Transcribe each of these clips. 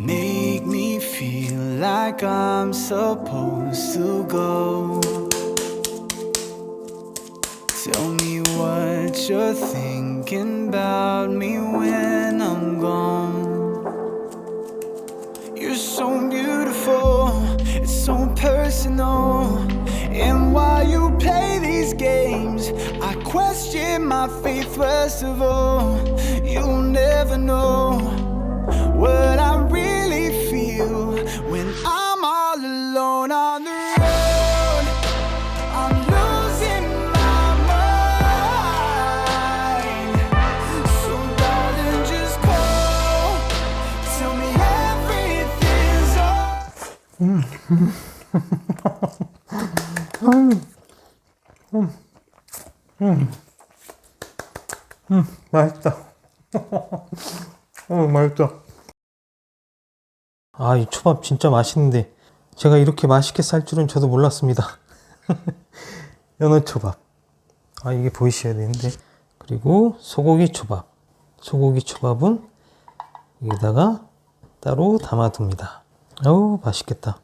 Make me feel like I'm supposed to go. Tell me what you're thinking about me when I'm gone. You're so beautiful, it's so personal. And while you play these games, I question my faith first of all. You'll never know what I really feel when I'm all alone on the road. I'm losing my mind. So darling, just call. Tell me everything's 맛있다. 맛있다. 아, 이 초밥 진짜 맛있는데 제가 이렇게 맛있게 쌀 줄은 저도 몰랐습니다. 연어 초밥. 아, 이게 보이셔야 되는데. 그리고 소고기 초밥. 소고기 초밥은 여기다가 따로 담아둡니다. 어우, 맛있겠다.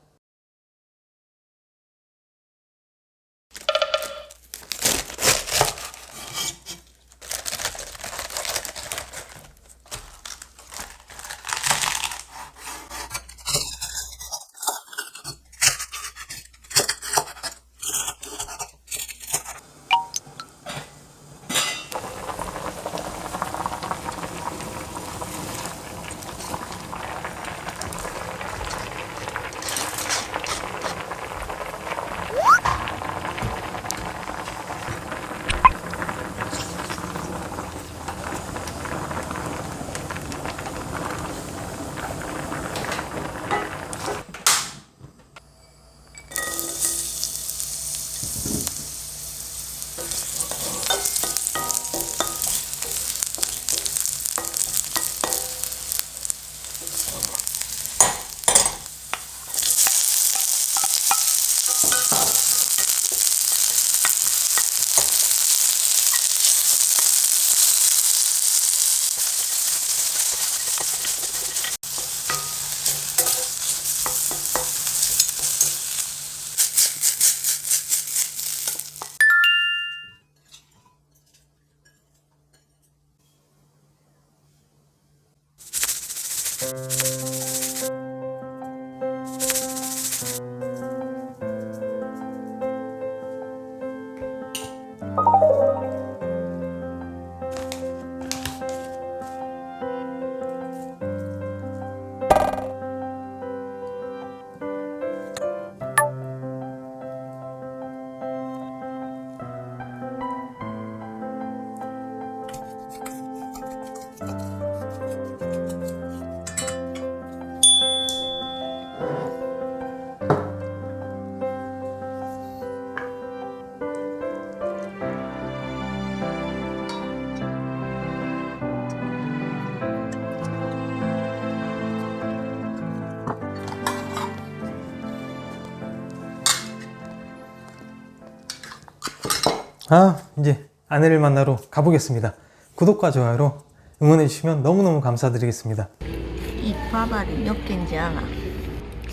이제 아내를 만나러 가보겠습니다. 구독과 좋아요로 응원해 주시면 너무너무 감사드리겠습니다. 이 바바리 몇 개인지 알아?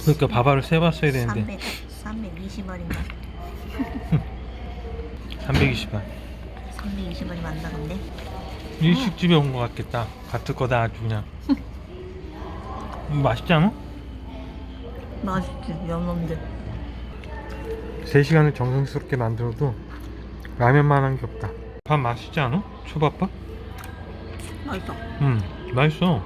그러니까 바바를 세봤어야 되는데 320원인가? 320원. 320원이 맞나 본데? 일식집에 온 것 같겠다. 같을 거다 아주 그냥. 맛있지 않아? 맛있지, 연어인데. 3시간을 정성스럽게 만들어도 라면만한 게 없다. 밥 맛있지 않아? 초밥밥? 맛있어. 맛있어.